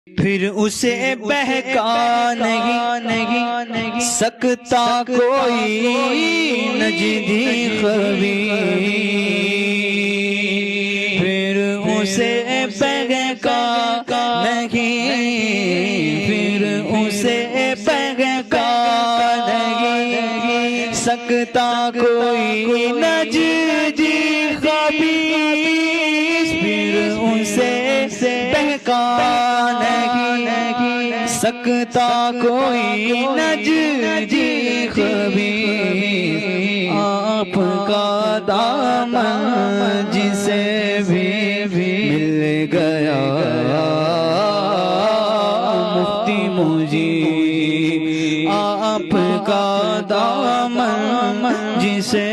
फिर उसे बहका नहीं सकता कोई नजदी खबीर। फिर उसे बहका नहीं, फिर उसे बहका नहीं सकता कोई नजदी खबीर। फिर उसे बहका नहीं सकता कोई नजदी खबीर। आपका दामन जिसे भी मिल गया मुफ्ती मुजीब। आपका दामन जिसे